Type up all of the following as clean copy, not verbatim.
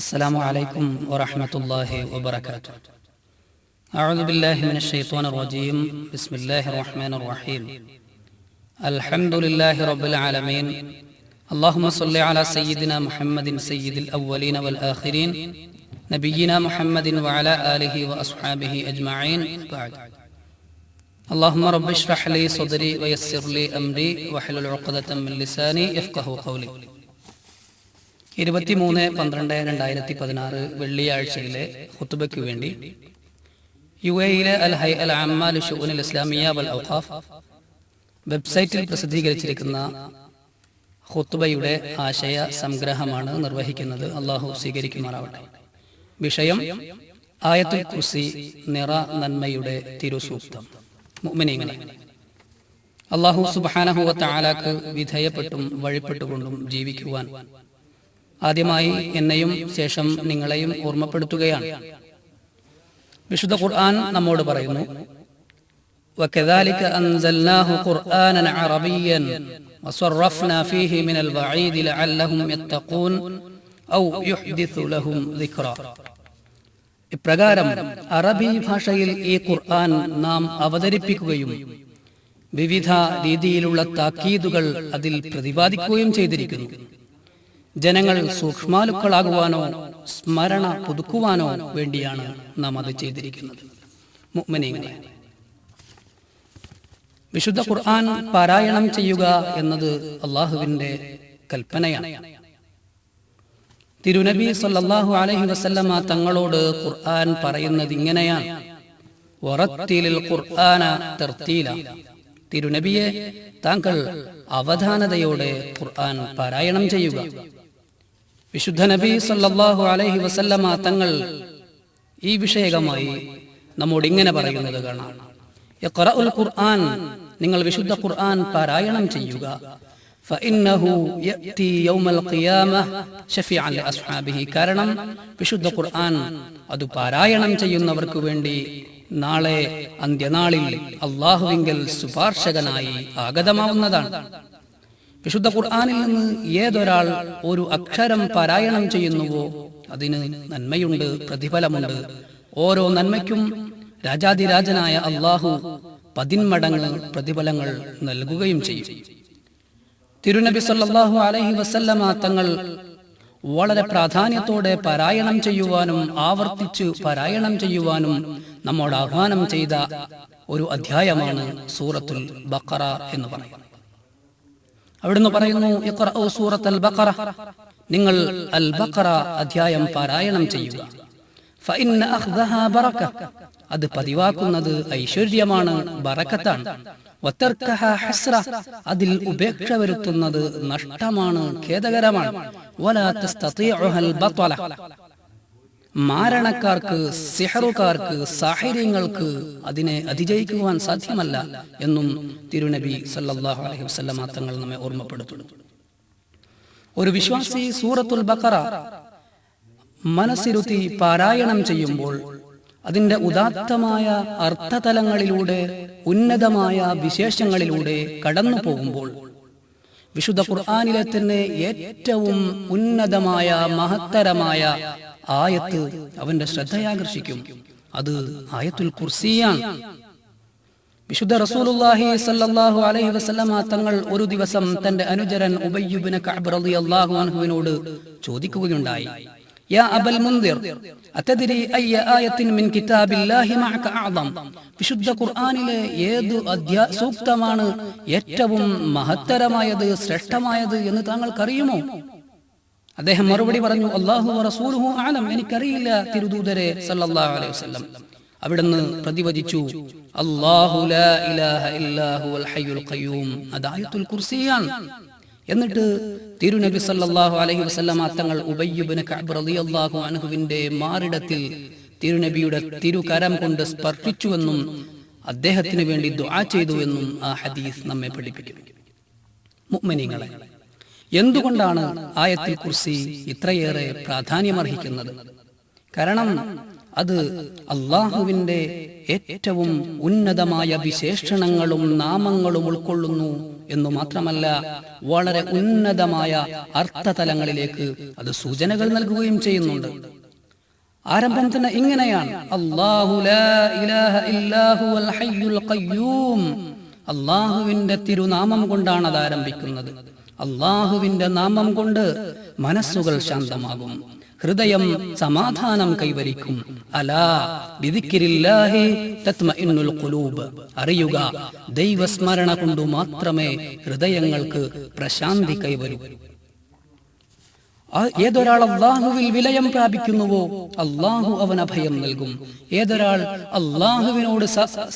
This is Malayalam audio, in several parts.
السلام عليكم ورحمة الله وبركاته. أعوذ بالله من الشيطان الرجيم. بسم الله الرحمن الرحيم. الحمد لله رب العالمين. اللهم صل على سيدنا محمد سيد الأولين والآخرين نبينا محمد وعلى آله وأصحابه أجمعين. بعد. اللهم رب اشرح لي صدري ويسر لي أمري واحلل عقدة من لساني يفقهوا قولي. 23/12/2016 വെള്ളിയാഴ്ചയിലെ ഖുത്ബയ്ക്ക് വേണ്ടി യുഎഇയിലെ അൽ ഹൈ അൽ അമ്മ ലിശുഉനിൽ ഇസ്ലാമിയ്യ വൽ ഔഖാഫ് വെബ്സൈറ്റിൽ പ്രസിദ്ധീകരിച്ചിരിക്കുന്ന ഖുത്ബയുടെ ആശയ സംഗ്രഹമാണ് നിർവഹിക്കുന്നത്. അല്ലാഹു സ്വീകരിക്കുമാറാവട്ടെ. വിഷയം ആയത്തുൽ കുർസി, നിറ നന്മയുടെ തിരുസൂക്തം. മുഅ്മിനീങ്ങളെ, അല്ലാഹു സുബ്ഹാനഹു വ തആലക്ക് വിധേയപ്പെട്ടും വഴിപ്പെട്ടുകൊണ്ടും ജീവിക്കുവാൻ ആദ്യമായി എന്നെയും ശേഷം നിങ്ങളെയും ഓർമ്മപ്പെടുത്തുകയാണ്. വിശുദ്ധ ഖുർആൻ നമ്മോട് പറയുന്നു, وَكَذَلِكَ أَنزَلْنَاهُ قُرْآنًا عَرَبِيًّا وَصَرَّفْنَا فِيهِ مِنَ الْوَعِيدِ لَعَلَّهُمْ يَتَّقُونَ أَوْ يُحْدِثُ لَهُمْ ذِكْرًا. ഇപ്രകാരം അറബി ഭാഷയിൽ ഈ ഖുർആൻ നാം അവതരിപ്പിക്കുകയും വിവിധ രീതിയിലുള്ള താക്കീതുകൾ അതിൽ പ്രതിപാദിക്കുകയും ചെയ്തിരിക്കുന്നു. ജനങ്ങൾ സൂക്ഷ്മാലുക്കളാകുവാനോ സ്മരണ പുതുക്കുവാനോ വേണ്ടിയാണ് നാം അത് ചെയ്തിരിക്കുന്നത്. മുഅ്മിനീങ്ങളെ, വിശുദ്ധ ഖുർആൻ പാരായണം ചെയ്യുക എന്നത് അല്ലാഹുവിന്റെ കൽപ്പനയാണ്. തിരുനബി സല്ലല്ലാഹു അലൈഹി വസല്ലമ തങ്ങളോട് ഖുർആൻ പറയുന്നത് ഇങ്ങനെയാണ്, വറത്തിലിൽ ഖുർആന തർത്തീല. തിരുനബിയെ, താങ്കൾ അവധാനതയോടെ ഖുർആൻ പാരായണം ചെയ്യുക. വിശുദ്ധ നബി സല്ലല്ലാഹു അലൈഹി വസല്ലമ തങ്ങൾ ഈ വിഷയകമായി നമ്മോട് ഇങ്ങനെ പറയുന്നത് കാണാം, ഇഖ്റഉൽ ഖുർആൻ, നിങ്ങൾ വിശുദ്ധ ഖുർആൻ പാരായണം ചെയ്യുക. ഫഇന്നഹു യഅതി യൗമൽ ഖിയാമഹ ശഫീഅൻ ലിഅസ്ഹാബിഹി. കാരണം വിശുദ്ധ ഖുർആൻ അത് പാരായണം ചെയ്യുന്നവർക്ക് വേണ്ടി നാളെ അന്ത്യനാളിൽ അല്ലാഹുവിങ്കൽ ശുപാർശകനായി ആഗതമാവുന്നതാണ്. വിശുദ്ധ ഖുർആനിൽ നിന്ന് ഏതൊരാൾ ഒരു അക്ഷരം പാരായണം ചെയ്യുന്നുവോ അതിന് നന്മയുണ്ട്, പ്രതിഫലമുണ്ട്. ഓരോ നന്മയ്ക്കും രാജാതിരാജനായ അല്ലാഹു 10 മടങ്ങ് പ്രതിഫലങ്ങൾ നൽകുകയും ചെയ്യും. തിരുനബി സല്ലല്ലാഹു അലൈഹി വസല്ലമ തങ്ങൾ വളരെ പ്രാധാന്യത്തോടെ പാരായണം ചെയ്യുവാനും ആവർത്തിച്ച് പാരായണം ചെയ്യുവാനും നമ്മോട് ആഹ്വാനം ചെയ്ത ഒരു അധ്യായമാണ് സൂറത്തുൽ ബഖറ എന്ന് പറയുന്നത്. അവിടുന്ന് പറയുന്നു, ഇഖ്റഉ സൂറത്തുൽ ബഖറ, നിങ്ങൾ അൽ ബഖറ അധ്യായം പാരായണം ചെയ്യുക. ഫഇന്ന അഖ്ദഹാ ബറക, അത് പതിവാക്കുന്നത് ഐശ്വര്യമാണ്, ബറക്കത്താണ്. വതർക്കഹാ ഹസ്ര, അതിൽ ഉപേക്ഷ വരുത്തുന്നത് നഷ്ടമാണ്, ഖേദകരമാണ്. വലാ തസ്തതീഉഹൽ ബത്ല, മാരണക്കാർക്ക്, സിഹറുകാർക്ക്, സാഹിര്യങ്ങൾക്ക് അതിനെ അതിജയിക്കുവാൻ സാധ്യമല്ല എന്നും തിരുനബി സല്ലല്ലാഹു അലൈഹി വസല്ലമ തങ്ങൾ നമ്മെ ഓർമ്മപ്പെടുത്തുന്നു. ഒരു വിശ്വാസി സൂറത്തുൽ ബഖറ മനസ്സിരുത്തി പാരായണം ചെയ്യുമ്പോൾ അതിന്റെ ഉദാത്തമായ അർത്ഥതലങ്ങളിലൂടെ, ഉന്നതമായ വിശേഷങ്ങളിലൂടെ കടന്നു പോകുമ്പോൾ വിശുദ്ധ ഖുർആനിലെ തന്നെ ഏറ്റവും ഉന്നതമായ മഹത്തരമായ ആയത്ത് അവന്റെ ശ്രദ്ധയാകർഷിക്കും. അത് ആയത്തുൽ കുർസിയാണ്. വിശുദ്ധ റസൂലുള്ളാഹി സല്ലല്ലാഹു അലൈഹി വസല്ലമ തങ്ങൾ ഒരു ദിവസം തന്റെ അനുചരൻ ഉബയ്യ് ഇബ്നു കഅബ് റളിയല്ലാഹു അൻഹുവിനോട് ചോദിക്കുകയുണ്ടായി, യാ അബൽ മുൻദിർ, അതദ്രി അയ്യ ആയത്തിൻ മിൻ കിതാബില്ലാഹി മഅക അഅ്ദം. വിശുദ്ധ ഖുർആനിലെ ഏത് സൂക്തമാണ് ഏറ്റവും മഹത്തരമായത്, ശ്രേഷ്ഠമായത് എന്ന് താങ്കൾക്കറിയുമോ? അദ്ദേഹം മറുപടി പറഞ്ഞു, അല്ലാഹു വറസൂലുഹു അഅലം, എനിക്കറിയില്ല തിരുദൂതരെ സല്ലല്ലാഹു അലൈഹി വസല്ലം. അവിടുന്ന് പ്രതിവചിച്ചു, അല്ലാഹു ലാ ഇലാഹ ഇല്ലാ ഹുവൽ ഹയ്യുൽ ഖയ്യൂം. അത് ആയത്തുൽ കുർസിയാണ്. എന്നിട്ട് തിരുനബി സല്ലല്ലാഹു അലൈഹി വസല്ലമ തങ്ങൾ ഉബയ്യ് ഇബ്നു കഅബ് റളിയല്ലാഹു അൻഹുവിന്റെ മാറിടത്തിൽ തിരുനബിയുടെ തിരുകരം കൊണ്ട് സ്പർശിച്ചുവെന്നും അദ്ദേഹത്തിന് വേണ്ടി ദുആ ചെയ്തുവെന്നും ആ ഹദീസ് നമ്മെ പഠിപ്പിക്കുന്നു. മുഅ്മിനീങ്ങളെ, എന്തുകൊണ്ടാണ് ആയത്തുൽ കുർസി ഇത്രയേറെ പ്രാധാന്യമർഹിക്കുന്നത്? കാരണം അത് അല്ലാഹുവിന്റെ ഏറ്റവും ഉന്നതമായ വിശേഷണങ്ങളും നാമങ്ങളും ഉൾക്കൊള്ളുന്നു എന്നു മാത്രമല്ല വളരെ ഉന്നതമായ അർത്ഥതലങ്ങളിലേക്ക് അത് സൂചനകൾ നൽകുകയും ചെയ്യുന്നുണ്ട്. ആരംഭം തന്നെ ഇങ്ങനെയാണ്: അല്ലാഹു ലാ ഇലാഹ ഇല്ലാ ഹുവൽ ഹയ്യുൽ ഖയ്യൂം. അല്ലാഹുവിന്റെ തിരുനാമം കൊണ്ടാണ് അത് ആരംഭിക്കുന്നത്. അല്ലാഹുവിന്റെ നാമം കൊണ്ട് മനസ്സുകൾ ശാന്തമാകും, ഹൃദയം സമാധാനം കൈവരിക്കും. അലാ ബിദിക്രില്ലാഹി തത്മഇന്നുൽ ഖുലൂബ്. അറിയുക, ദൈവസ്മരണ കൊണ്ട് മാത്രമേ ഹൃദയങ്ങൾക്ക് പ്രശാന്തി കൈവരൂ. ഏതൊരാൾ അള്ളാഹുവിൽ വിലയം പ്രാപിക്കുന്നുവോ അള്ളാഹു അവന് അഭയം നൽകും. ഏതൊരാൾ അള്ളാഹുവിനോട്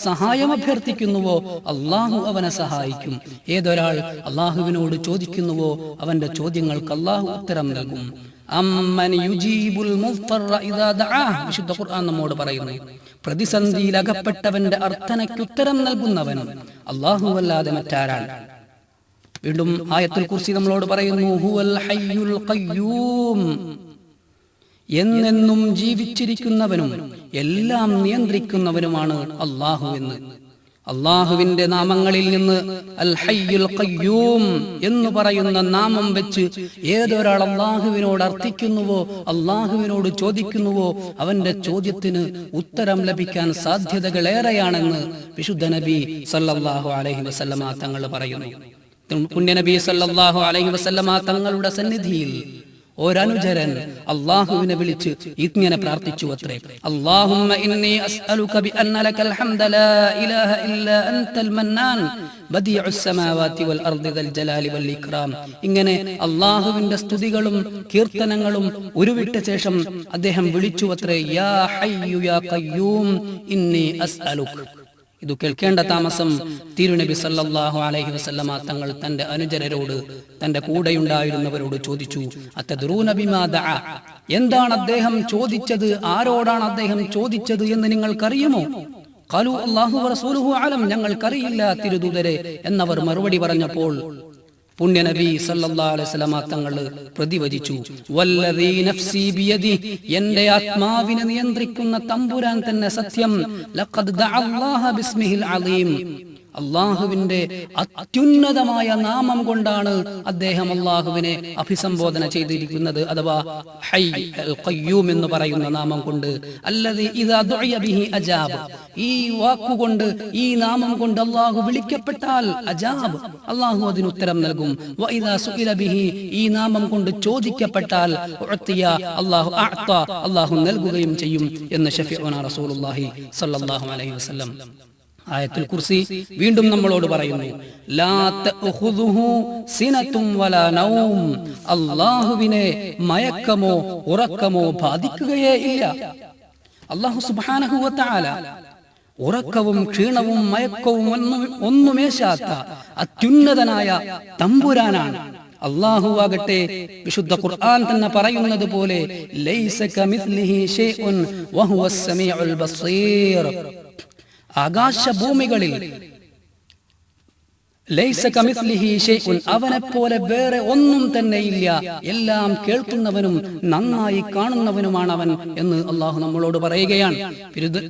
സഹായം അഭ്യർത്ഥിക്കുന്നുവോ അള്ളാഹു അവനെ സഹായിക്കും. ഏതൊരാൾ അള്ളാഹുവിനോട് ചോദിക്കുന്നുവോ അവന്റെ ചോദ്യങ്ങൾക്ക് അള്ളാഹു ഉത്തരം നൽകും. വിശുദ്ധ ഖുർആൻ നമ്മോട് പറയുന്നു, പ്രതിസന്ധിയിൽ അകപ്പെട്ടവന്റെ അർത്ഥനയ്ക്ക് ഉത്തരം നൽകുന്നവൻ അള്ളാഹു അല്ലാതെ മറ്റാരാണ്? വീണ്ടും ആയത്തുൽ കുർസി നമ്മളോട് പറയുന്നു, ഹുവൽ ഹയ്യുൽ ഖയ്യൂം. എന്നെന്നും ജീവിച്ചിരിക്കുന്നവനും എല്ലാം നിയന്ത്രിക്കുന്നവനുമാണ് അള്ളാഹു എന്ന്. അള്ളാഹുവിന്റെ നാമങ്ങളിൽ നിന്ന് അൽ ഹയ്യുൽ ഖയ്യൂം എന്ന് പറയുന്ന നാമം വെച്ച് ഏതൊരാൾ അള്ളാഹുവിനോട് അർത്ഥിക്കുന്നുവോ അള്ളാഹുവിനോട് ചോദിക്കുന്നുവോ അവന്റെ ചോദ്യത്തിന് ഉത്തരം ലഭിക്കാൻ സാധ്യതകളേറെയാണെന്ന് വിശുദ്ധ നബി സല്ലല്ലാഹു അലൈഹി വസല്ലമ തങ്ങൾ പറയുന്നു. പുണ്യനബി സല്ലല്ലാഹു അലൈഹി വസല്ലമ തങ്ങളുടെ സന്നിധിയിൽ ഒരനുചരൻ അല്ലാഹുവിനെ വിളിച്ച് ഇങ്ങനെ പ്രാർത്ഥിച്ചു അത്രേ: അല്ലാഹുമ്മ ഇന്നി അസ്അലുക ബിഅന്ന ലകൽ ഹംദ ലാ ഇലാഹ ഇല്ലാ അൻതൽ മന്നാൻ ബദിഉസ് സമാവാതി വൽ അർദി ദൽ ജലാലി വൽ ഇക്റാം. ഇങ്ങനെ അല്ലാഹുവിന്റെ സ്തുതികളും കീർത്തനങ്ങളും ഉരുവിട്ട ശേഷം അദ്ദേഹം വിളിച്ചു അത്രേ: യാ ഹയ്യു യാ ഖയ്യൂം ഇന്നി അസ്അലുക. ഇത് കേൾക്കേണ്ട താമസം തിരുനബി സല്ലല്ലാഹു അലൈഹി വസല്ലമ തങ്ങൾ തന്റെ അനുചരരോട്, തന്റെ കൂടെയുണ്ടായിരുന്നവരോട് ചോദിച്ചു: അത്തദ്റൂന ബിമാ ദഅ. എന്താണ് അദ്ദേഹം ചോദിച്ചത്, ആരോടാണ് അദ്ദേഹം ചോദിച്ചത് എന്ന് നിങ്ങൾക്കറിയുമോ? ഖാലു അല്ലാഹു വറസൂലുഹു അലം. ഞങ്ങൾക്കറിയില്ല തിരുദൂതരെ എന്നവർ മറുപടി പറഞ്ഞപ്പോൾ പുണ്യനബി സല്ലല്ലാഹു അലൈഹി വസല്ലമ തങ്ങൾ പ്രതിവചിച്ചു: വല്ലദീ നഫ്സി ബിയദി. എന്റെ ആത്മാവിനെ നിയന്ത്രിക്കുന്ന തമ്പുരാൻ തന്നെ സത്യം. ലഖദ് ദഅ അല്ലാഹ ബിസ്മിഹിൽ അലീം. അള്ളാഹുവിന്റെ അത്യുന്നതമായ നാമം കൊണ്ടാണ് അദ്ദേഹം അള്ളാഹുവിനെ അഭിസംബോധന ചെയ്തിരിക്കുന്നത്, അഥവാ ഹയ്യ് അൽ ഖയ്യൂം എന്ന് പറയുന്ന നാമം കൊണ്ട്. അല്ലദീ ഇദാ ദുഇയ ബിഹി അജാബ്. ഈ വാക്കുകൊണ്ട്, ഈ നാമം കൊണ്ട് അള്ളാഹു വിളിക്കപ്പെട്ടാൽ അജാബ്, അള്ളാഹു അതിന് ഉത്തരം നൽകും. വ ഇദാ സുഇല ബിഹി. ഈ നാമം കൊണ്ട് ചോദിക്കപ്പെട്ടാൽ ഉഅതിയ, അള്ളാഹു അഅത, അള്ളാഹു നൽകുകയും ചെയ്യും എന്ന് ശഫീഉനാ റസൂലുള്ളാഹി സ്വല്ലല്ലാഹു അലൈഹി വസല്ലം. ആയത്തുൽ കുർസി വീണ്ടും നമ്മളോട് പറയുന്നു: ലാ തഅഖുദുഹു സിനതും വലാ നൗം. അല്ലാഹുവിനെ മയക്കമോ ഉറക്കമോ ബാധിക്കുകയേ ഇല്ല. അല്ലാഹു സുബ്ഹാനഹു വ തആല ഉറക്കവും ക്ഷീണവും മയക്കവും ഒന്നുമേശാത്ത അത്യുന്നതനായ തമ്പുരാനാണ്. അല്ലാഹു ആകട്ടെ വിശുദ്ധ ഖുർആൻ തന്നെ പറയുന്നത് പോലെ ലൈസ കമിസ്ലിഹി ഷൈഉൻ വഹുവസ് സമീഉൽ ബസീർ. ആകാശഭൂമികളിൽ ലൈസ കമിസ്ലിഹി ഷൈഉൻ, അവനെപ്പോലെ വേറെ ഒന്നും തന്നെ ഇല്ല. എല്ലാം കേൾക്കുന്നവനും നന്നായി കാണുന്നവനുമാണ് അവൻ എന്ന് അള്ളാഹു നമ്മളോട് പറയുകയാണ്.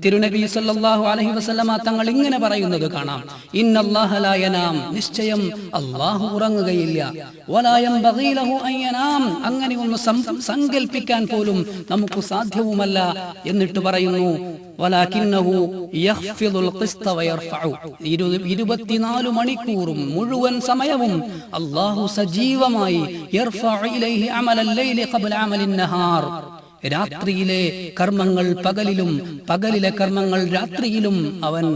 തിരുനബി സല്ലല്ലാഹു അലൈഹി വസല്ലമ തങ്ങൾ ഇങ്ങനെ പറയുന്നത് കാണാം: ഇന്നല്ലാഹ ലാ യനാം. നിശ്ചയം അള്ളാഹു ഉറങ്ങുകയില്ല. വലാ യൻബഗീ ലഹു അൻ യനാം. അങ്ങനെ ഒന്ന് സങ്കൽപ്പിക്കാൻ പോലും നമുക്ക് സാധ്യവുമല്ല. എന്നിട്ട് പറയുന്നു: വലാകിന്നഹു യഖ്ഫിദുൽ ഖിസ്ത വയർഫഉ. 24 മണിക്കൂറും മുഴുവൻ സമയവും അല്ലാഹു സജീവമായി യർഫഉ ഇലൈഹി അമലൽ ലൈലി ഖബ്ല അമലിൻ നഹാർ. രാത്രിയിലെ കർമ്മങ്ങൾ പകലിലും, പകലിലെ കർമ്മങ്ങൾ രാത്രിയിലും അവൻ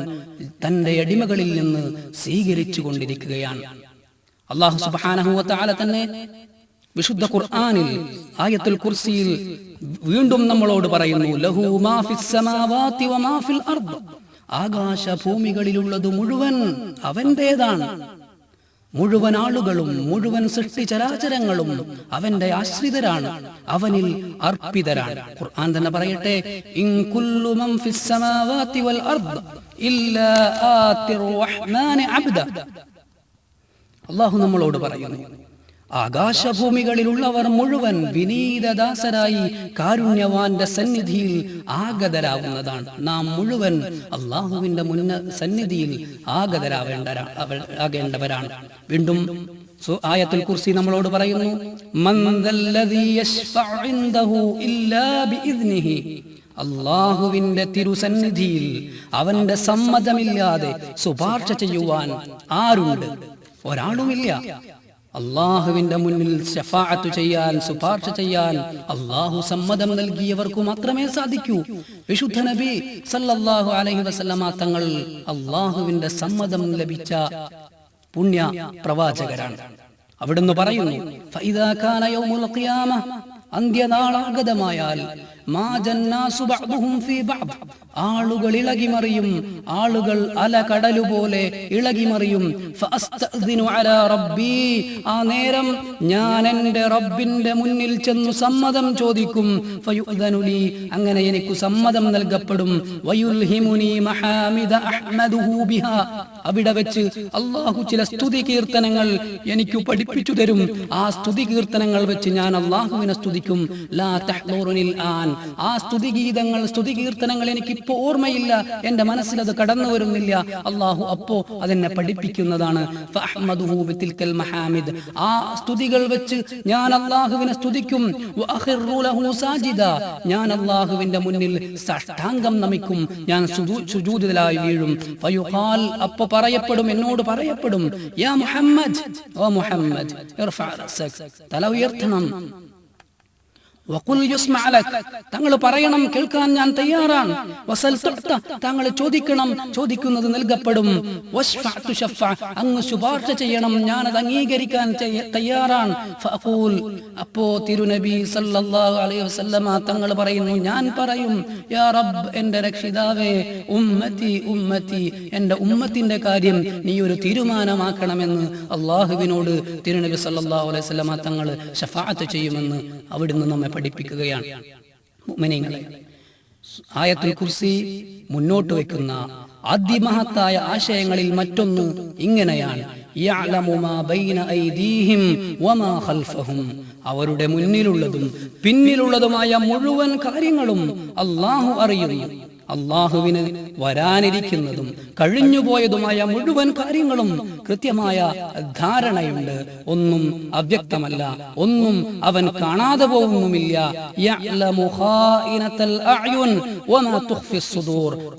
തന്റെ അടിമകളിൽ നിന്ന് സ്വീകരിച്ചു കൊണ്ടിരിക്കുകയാണ്. അല്ലാഹു സുബ്ഹാനഹു വ തആല തന്നെ വിശുദ്ധ ഖുർആനിൽ ആയത്തുൽ കുർസിയിൽ വീണ്ടും നമ്മളോട് പറയുന്നു: ലഹു മാ ഫിസ് സമാവാതി വമാ ഫിൽ അർദ്. ആകാശഭൂമികളിലുള്ളത് മുഴുവൻ അവന്റേതാണ്. മുഴുവൻ ആളുകളും മുഴുവൻ സൃഷ്ടിചരാചരങ്ങളും അവന്റെ ആശ്രിതരാണ്, അവനിൽ അർപ്പിതരാണ്. ഖുർആൻ തന്നെ പറയട്ടെ: ഇൻ കുല്ലു മൻ ഫിസ് സമാവാതി വൽ അർദ് ഇല്ലാ ആതിർ റഹ്മാനി അബ്ദ. അല്ലാഹു നമ്മളോട് പറയുന്നു, ആകാശഭൂമികളിലുള്ളവർ മുഴുവൻ വിനീതദാസരായി കാരുണ്യവാന്റെ സന്നിധിയിൽ ആഗതരാകുന്നതാണ്. നാം മുഴുവൻ അള്ളാഹുവിന്റെ സന്നിധിയിൽ ആഗതരാകേണ്ടവരാണ്. വീണ്ടും ആയത്തുൽ കുർസി നമ്മളോട് പറയുന്നു, അള്ളാഹുവിന്റെ തിരുസന്നിധിയിൽ അവന്റെ സമ്മതമില്ലാതെ ശുപാർശ ചെയ്യുവാൻ ആരുണ്ട്? ഒരാളുമില്ല. അള്ളാഹുവിന്റെ മുന്നിൽ ശഫാഅത്ത് ചെയ്യാൻ, ശുപാർശ ചെയ്യാൻ അള്ളാഹു സമ്മതം നൽകിയവർക്ക് മാത്രമേ സാധിക്കൂ. വിശുദ്ധ നബി സല്ലല്ലാഹു അലൈഹി വസല്ലമ തങ്ങൾ അള്ളാഹുവിന്റെ സമ്മതം ലഭിച്ച പുണ്യ പ്രവാചകരാണ്. അവിടുന്ന് പറയുന്നു, ഫഇദാ കാന യൗമുൽ ഖിയാമ, അന്ത്യനാളാഗതമായാൽ, ആളുകൾ ഇളകിമറിയും, ആളുകൾ അലകടലുപോലെ ഇളകിമറിയും. ആ നേരം ഞാൻ എന്റെ റബ്ബിന്റെ മുന്നിൽ ചെന്നു സമ്മതം ചോദിക്കും. അങ്ങനെ എനിക്ക് സമ്മതം നൽകപ്പെടും. അവിടെ വെച്ച് അള്ളാഹു ചില സ്തുതി കീർത്തനങ്ങൾ എനിക്ക് പഠിപ്പിച്ചു തരും. ആ സ്തുതി കീർത്തനങ്ങൾ വെച്ച് ഞാൻ അള്ളാഹുവിനെ സ്തുതിക്കും. ലാ തഹ്ദുറുനിൽ ആൻ, ആ സ്തുതി കീർത്തനങ്ങൾ എനിക്കിപ്പോ ഓർമ്മയില്ല, എന്റെ മനസ്സിൽ അത് കടന്നു വരുന്നില്ല. അള്ളാഹു അപ്പോ അതെന്നെ പഠിപ്പിക്കുന്നതാണ്. ആ സ്തുതികൾ വെച്ച് ഞാൻ അള്ളാഹുവിനെ സ്തുതിക്കും. ഞാൻ അള്ളാഹുവിന്റെ മുന്നിൽ സാഷ്ടാംഗം നമിക്കും, ഞാൻ സുജൂദിലായി വീഴും. അപ്പോ പറയപ്പെടും, എന്നോട് പറയപ്പെടും, യാ മുഹമ്മദ്, ഓ മുഹമ്മദ്, തല ഉയർത്തണം. തങ്ങൾ പറയണം, കേൾക്കാൻ ഞാൻ തയ്യാറാണ്. തങ്ങൾ ചോദിക്കണം, ചോദിക്കുന്നത് നൽകപ്പെടും. അങ്ങ് ശുപാർശ ചെയ്യണം, ഞാൻ അത് അംഗീകരിക്കാൻ തയ്യാറാണ്. അപ്പോ തിരുനബി സല്ലല്ലാഹു അലൈഹി വസല്ലമ തങ്ങൾ പറയുന്നു, ഞാൻ പറയും, യാ റബ്ബ്, എന്റെ രക്ഷിതാവേ, ഉമ്മത്തി ഉമ്മത്തി, എന്റെ ഉമ്മത്തിന്റെ കാര്യം നീ ഒരു തീരുമാനമാക്കണമെന്ന് അള്ളാഹുവിനോട് തിരുനബി സല്ലല്ലാഹു അലൈഹി വസല്ലമ തങ്ങൾ ശഫാഅത്ത് ചെയ്യുമെന്ന് അവിടുന്ന് നമ്മെ പഠിപ്പിക്കുകയാണ്. മുഅ്മിനീങ്ങളെ, ആയത്തുൽ കുർസി മുന്നോട്ട് വെക്കുന്ന അതിമഹത്തായ ആശയങ്ങളിൽ മറ്റൊന്ന് ഇങ്ങനെയാണ്, യഅലമു മാ ബൈന ഐദീഹിം വമാ ഖൽഫഹും. അവരുടെ മുന്നിലുള്ളതും പിന്നിലുള്ളതുമായ മുഴുവൻ കാര്യങ്ങളും അല്ലാഹു അറിയുന്നു. അള്ളാഹുവിന് വരാനിരിക്കുന്നതും കഴിഞ്ഞുപോയതുമായ മുഴുവൻ കാര്യങ്ങളും കൃത്യമായ ധാരണയുണ്ട്. ഒന്നും അവ്യക്തമല്ല, ഒന്നും അവൻ കാണാതെ പോകുന്നുമില്ല.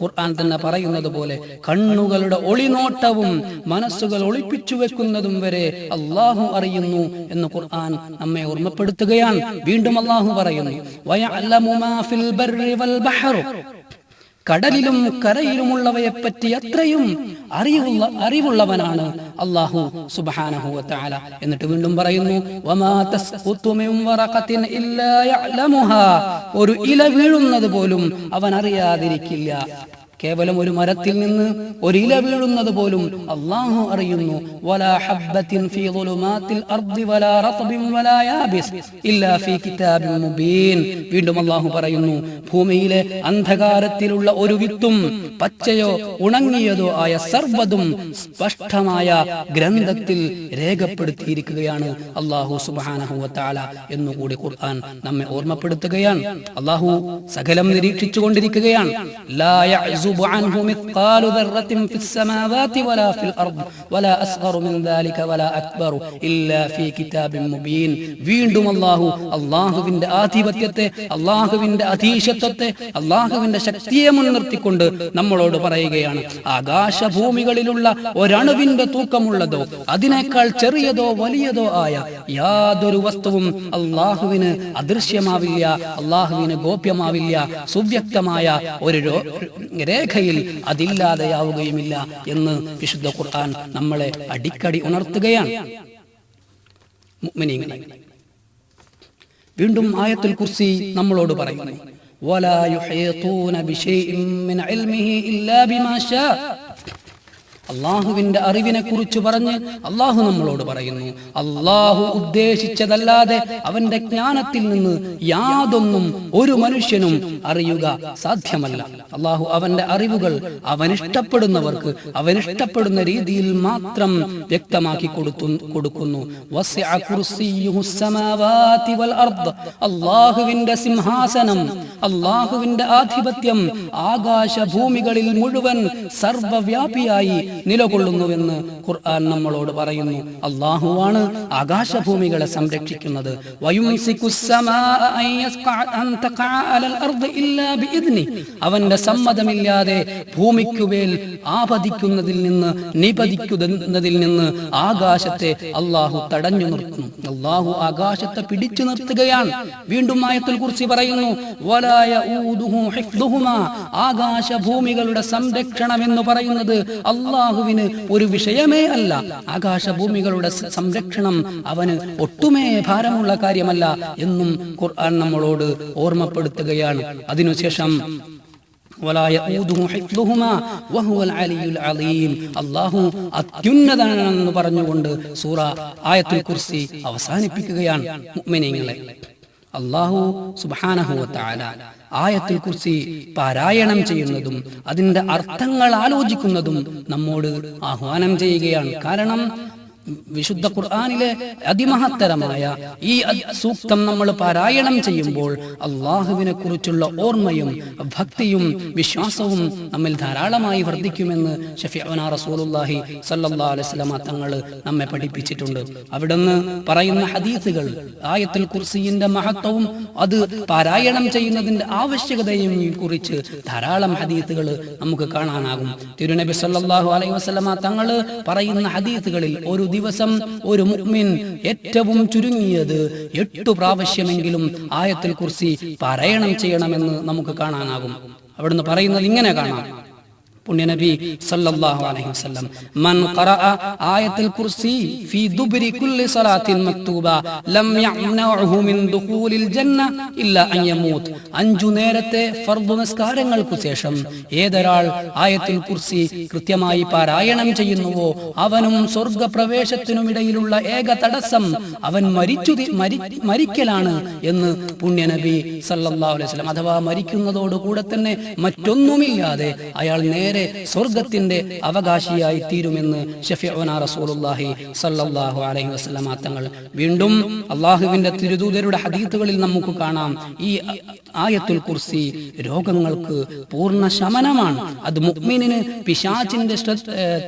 ഖുർആൻ തന്നെ പറയുന്നത് പോലെ കണ്ണുകളുടെ ഒളിനോട്ടവും മനസ്സുകൾ ഒളിപ്പിച്ചു വെക്കുന്നതും വരെ അള്ളാഹു അറിയുന്നു എന്ന് ഖുർആൻ നമ്മെ ഓർമ്മപ്പെടുത്തുകയാണ്. വീണ്ടും അള്ളാഹു പറയുന്നു, വയഅലമു മാ ഫിൽ ബർരി വൽ ബഹർ. കടലിലും കരയിലുമുള്ളവയെ പറ്റി അത്രയും അറിവുള്ളവനാണ് അല്ലാഹു സുബ്ഹാനഹു വ തആല. എന്നിട്ട് വീണ്ടും പറയുന്നു, വമാ തസ്ഖുതു മിൻ വറഖത്തിൻ ഇല്ലാ യഅലമുഹാ. ഒരു ഇല വീഴുന്നത് പോലും അവൻ അറിയാതിരിക്കില്ല. കേവലം ഒരു മരത്തിൽ നിന്ന് ഒരു ഇല വീഴുന്നത് പോലും അല്ലാഹു അറിയുന്നു. വലാ ഹബ്ബത്തിൻ ഫീ ദുലുമാത്തിൽ അർദി വലാ റത്ബിൻ വലാ യാബിസ് ഇല്ലാ ഫീ കിതാബിൻ മുബീൻ. വീണ്ടും അല്ലാഹു പറയുന്നു, ഭൂമിയിലെ അന്ധകാരത്തിലുള്ള ഒരു വിത്തും പച്ചയോ ഉണങ്ങിയതോ ആയ സർവ്വതും സ്പഷ്ടമായ ഗ്രന്ഥത്തിൽ രേഖപ്പെടുത്തിയിരിക്കുകയാണ് അല്ലാഹു സുബ്ഹാനഹു വ തആല എന്നുകൂടി ഖുർആൻ നമ്മെ ഓർമ്മപ്പെടുത്തുകയാണ്. അല്ലാഹു സകലം നിരീക്ഷിച്ചുകൊണ്ടിരിക്കുകയാണ്. ലാ يعزب عنه مثقال ذرة في السماوات ولا في الأرض ولا أصغر من ذلك ولا أكبر إلا في كتاب مبين. വീണ്ടും അല്ലാഹുവിന്റെ ആധിപത്യത്തെ, അല്ലാഹുവിന്റെ അധീശത്വത്തെ, അല്ലാഹുവിന്റെ ശക്തിയെ മുൻനിർത്തിക്കൊണ്ട് നമ്മളോട് പറയുകയാണ്, ആകാശഭൂമികളിലുള്ള ഒരണുവിന്റെ തൂക്കമുള്ളതോ അതിനേക്കാൾ ചെറിയതോ വലിയതോ ആയ യാതൊരു വസ്തുവും അല്ലാഹുവിന് അദൃശ്യമാവില്ല, അല്ലാഹുവിന് ഗോപ്യമാവില്ല. സുവ്യക്തമായ ഒരു രേഖയിൽ അതില്ലാതെയാവുകയുമില്ല എന്ന് വിശുദ്ധ ഖുർആൻ നമ്മളെ അടിക്കടി ഉണർത്തുകയാണ്. മുഅ്മിനീങ്ങളെ, വീണ്ടും ആയത്തുൽ കുർസി നമ്മളോട് പറയുന്നു, വലാ യുഹീതൂന ബിശൈഇൻ മിൻ ഇൽമിഹി ഇല്ലാ ബിമാ ശാ. അള്ളാഹുവിന്റെ അറിവിനെ കുറിച്ച് പറഞ്ഞ് അള്ളാഹു നമ്മളോട് പറയുന്നു, അള്ളാഹു ഉദ്ദേശിച്ചതല്ലാതെ അവന്റെ ജ്ഞാനത്തിൽ നിന്ന് യാതൊന്നും ഒരു മനുഷ്യനും അറിയുക സാധ്യമല്ല. അള്ളാഹു അവന്റെ അറിവുകൾ അവനിഷ്ടപ്പെടുന്നവർക്ക് അവനിഷ്ടപ്പെടുന്ന രീതിയിൽ മാത്രം വ്യക്തമാക്കി കൊടുക്കുന്നു. അള്ളാഹുവിന്റെ സിംഹാസനം, അള്ളാഹുവിന്റെ ആധിപത്യം ആകാശഭൂമികളിൽ മുഴുവൻ സർവവ്യാപിയായി നിലകൊള്ളുന്നുവെന്ന് ഖുർആൻ നമ്മളോട് പറയുന്നു. അള്ളാഹുവാണ് ആകാശഭൂമികളെ സംരക്ഷിക്കുന്നത്. അവന്റെ സമ്മതമില്ലാതെ ഭൂമിക്കുമേൽ ആപതിക്കുന്നതിൽ നിന്ന് നിപതിക്കുന്നതിൽ നിന്ന് ആകാശത്തെ അള്ളാഹു തടഞ്ഞു നിർത്തുന്നു. അള്ളാഹു ആകാശത്തെ പിടിച്ചു നിർത്തുകയാണ്. വീണ്ടും ആയത്തുൽ കുർസി പറയുന്നു, വലാ യഊദുഹു ഹിഫ്ദുഹുമാ, ആകാശഭൂമികളുടെ സംരക്ഷണം എന്ന് പറയുന്നത് അള്ളാഹുവിന് ഒരു വിഷയമേ അല്ല. ആകാശഭൂമികളുടെ സംരക്ഷണം അവന് ഒട്ടുമേ ഭാരമുള്ള കാര്യമല്ല എന്നും ഖുർആൻ നമ്മളോട് ഓർമ്മപ്പെടുത്തുകയാണ്. അതിനുശേഷം അല്ലാഹു അത്യുന്നതനാണെന്ന് പറഞ്ഞുകൊണ്ട് സൂറ ആയത്തുൽ കുർസി അവസാനിപ്പിക്കുകയാണ്. മുഅ്മിനീങ്ങളെ, അല്ലാഹു സുബ്ഹാനഹു വ തആല ആയത്തുൽ കുർസി പാരായണം ചെയ്യുന്നതും അതിന്റെ അർത്ഥങ്ങൾ ആലോചിക്കുന്നതും നമ്മോട് ആഹ്വാനം ചെയ്യുകയാണ്. കാരണം വിശുദ്ധ ഖുർആനിലെ അതിമഹത്തരമായ ഈ സൂക്തം നമ്മൾ പാരായണം ചെയ്യുമ്പോൾ അള്ളാഹുവിനെ കുറിച്ചുള്ള ഓർമ്മയും ഭക്തിയും വിശ്വാസവും നമ്മിൽ ധാരാളമായി വർദ്ധിക്കുമെന്ന് ശഫീഉനാ റസൂലുള്ളാഹി സ്വല്ലല്ലാഹു അലൈഹി വസല്ലം തങ്ങൾ നമ്മെ പഠിപ്പിച്ചിട്ടുണ്ട്. അവിടുന്ന് പറയുന്ന ഹദീസുകൾ, ആയത്തുൽ കുർസിയുടെ മഹത്വവും അത് പാരായണം ചെയ്യുന്നതിന്റെ ആവശ്യകതയും കുറിച്ച് ധാരാളം ഹദീസുകൾ നമുക്ക് കാണാനാകും. തിരുനബി സ്വല്ലല്ലാഹു അലൈഹി വസല്ലം തങ്ങൾ പറയുന്ന ഹദീസുകളിൽ ഒരു ദിവസം ഒരു മുഅ്മിൻ ഏറ്റവും ചുരുങ്ങിയത് 8 പ്രാവശ്യമെങ്കിലും ആയത്തുൽ കുർസി പാരായണം ചെയ്യണമെന്ന് നമുക്ക് കാണാനാകും. അവിടുന്ന് പറയുന്നത് ഇങ്ങനെ കാണാം. പുണ്യനബി സല്ലല്ലാഹു അലൈഹി വസല്ലം, മൻ ഖറഅ ആയത്തുൽ കുർസി ഫീ ദുബ്രി കുല്ലി സ്വലാത്തിൻ മക്തൂബ ലം യംനഉഹു മിൻ ദുഖൂലിൽ ജന്ന ഇല്ലാ അൻ യമൂത്. 5 നേരത്തെ ഫർദ് നിസ്കാരങ്ങൾക്ക് ശേഷം ഏതൊരാൾ ആയത്തുൽ കുർസി കൃത്യമായി പാരായണം ചെയ്യുന്നുവോ അവനും സ്വർഗ്ഗപ്രവേശത്തിനുമിടയിലുള്ള ഏക തടസ്സം അവൻ മരിക്കലാണ് എന്ന് പുണ്യനബി സല്ലല്ലാഹു അലൈഹി വസല്ലം. അഥവാ മരിക്കുന്നതോടുകൂടെ തന്നെ മറ്റൊന്നുമില്ലാതെ അയാൾ നേരെ സ്വർഗത്തിന്റെ അവകാശിയായി തീരുമെന്ന് ശഫീഉനാ റസൂലുള്ളാഹി സ്വല്ലല്ലാഹു അലൈഹി വസല്ലം തങ്ങൾ. വീണ്ടും അള്ളാഹുവിന്റെ തിരുദൂതരുടെ ഹദീസുകളിൽ നമുക്ക് കാണാം, ഈ ആയത്തുൽ കുർസി രോഗങ്ങൾക്ക് പൂർണ്ണ ശമനമാണ്. അത് മുഅ്മിനിന് പിശാചിന്റെ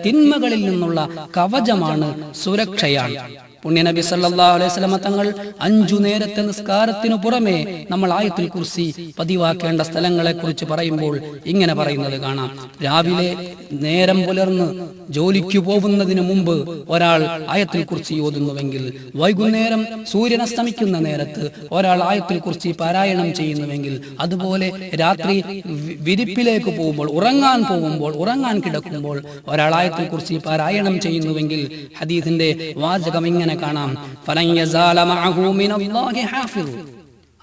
തിന്മകളിൽ നിന്നുള്ള കവചമാണ്, സുരക്ഷയാണ്. പുണ്യനബി സല്ലല്ലാഹു അലൈഹി വസല്ലം തങ്ങൾ 5 നേരത്തെ നിസ്കാരത്തിനു പുറമെ നമ്മൾ ആയത്തുൽ കുർസി പതിവാക്കേണ്ട സ്ഥലങ്ങളെ കുറിച്ച് പറയുമ്പോൾ ഇങ്ങനെ പറയുന്നത് കാണാം. രാവിലെ നേരം പുലർന്ന് ജോലിക്ക് പോകുന്നതിന് മുമ്പ് ഒരാൾ ആയത്തുൽ കുർസി ഓതുന്നുവെങ്കിൽ, വൈകുന്നേരം സൂര്യൻ അസ്തമിക്കുന്ന നേരത്ത് ഒരാൾ ആയത്തുൽ കുർസി പാരായണം ചെയ്യുന്നുവെങ്കിൽ, അതുപോലെ രാത്രി വിരിപ്പിലേക്ക് പോകുമ്പോൾ, ഉറങ്ങാൻ കിടക്കുമ്പോൾ ഒരാൾ ആയത്തുൽ കുർസി പാരായണം ചെയ്യുന്നുവെങ്കിൽ ഹദീസിന്റെ വാചകം ഇങ്ങനെ കാണാം, ഫലൻ യസാല മഅഹു മിനല്ലാഹി ഹാഫിദ്.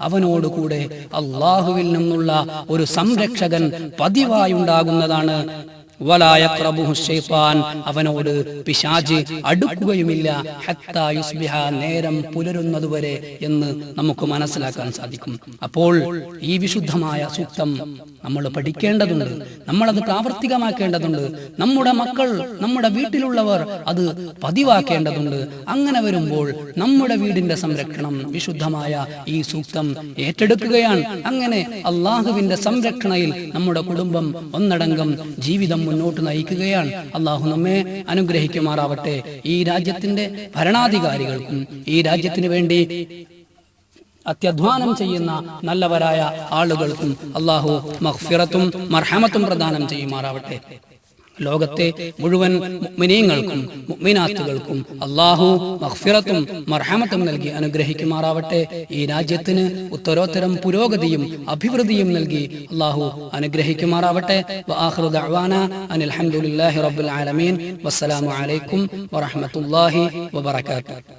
അവനോടുകൂടെ അള്ളാഹുവിൽ നിന്നുള്ള ഒരു സംരക്ഷകൻ പതിവായി ഉണ്ടാകുന്നതാണ്. വലാ യഖ്റബുഹു ശൈത്താൻ, അവനോട് പിശാച് അടുക്കുകയുമില്ല. ഹത്താ യുസ്ബിഹ, നേരം പുലരുന്നതുവരെ എന്ന് നമുക്ക് മനസ്സിലാക്കാൻ സാധിക്കും. അപ്പോൾ ഈ വിശുദ്ധമായ സൂക്തം നമ്മൾ പഠിക്കേണ്ടതുണ്ട്, നമ്മളത് പ്രാവർത്തികമാക്കേണ്ടതുണ്ട്. നമ്മുടെ മക്കൾ, നമ്മുടെ വീട്ടിലുള്ളവർ അത് പതിവാക്കേണ്ടതുണ്ട്. അങ്ങനെ വരുമ്പോൾ നമ്മുടെ വീടിന്റെ സംരക്ഷണം വിശുദ്ധമായ ഈ സൂക്തം ഏറ്റെടുക്കുകയാണ്. അങ്ങനെ അള്ളാഹുവിന്റെ സംരക്ഷണയിൽ നമ്മുടെ കുടുംബം ഒന്നടങ്കം ജീവിതം മുന്നോട്ട് നയിക്കുകയാണ്. അള്ളാഹു നമ്മെ അനുഗ്രഹിക്കുമാറാവട്ടെ. ഈ രാജ്യത്തിന്റെ ഭരണാധികാരികൾക്കും ഈ രാജ്യത്തിന് വേണ്ടി അത്യധ്വാനം ചെയ്യുന്ന നല്ലവരായ ആളുകൾക്കും അള്ളാഹു മഗ്ഫിറത്തും മർഹമത്തും പ്രദാനം ചെയ്യുമാറാവട്ടെ. ലോകത്തെ മുഴുവൻ മുഅ്മിനീങ്ങൾക്കും മുഅ്മിനാത്തുകൾക്കും അള്ളാഹു മഗ്ഫിറത്തും മർഹമത്തും നൽകി അനുഗ്രഹിക്കുമാറാവട്ടെ. ഈ രാജ്യത്തിന് ഉത്തരോത്തരം പുരോഗതിയും അഭിവൃദ്ധിയും നൽകി അള്ളാഹു അനുഗ്രഹിക്കുമാറാവട്ടെ. വആഖിറു ദഅ്വാനാ അനിൽ ഹംദുലില്ലാഹി റബ്ബിൽ ആലമീൻ. വസ്സലാമു അലൈക്കും വറഹ്മത്തുള്ളാഹി വബറകാതുഹു.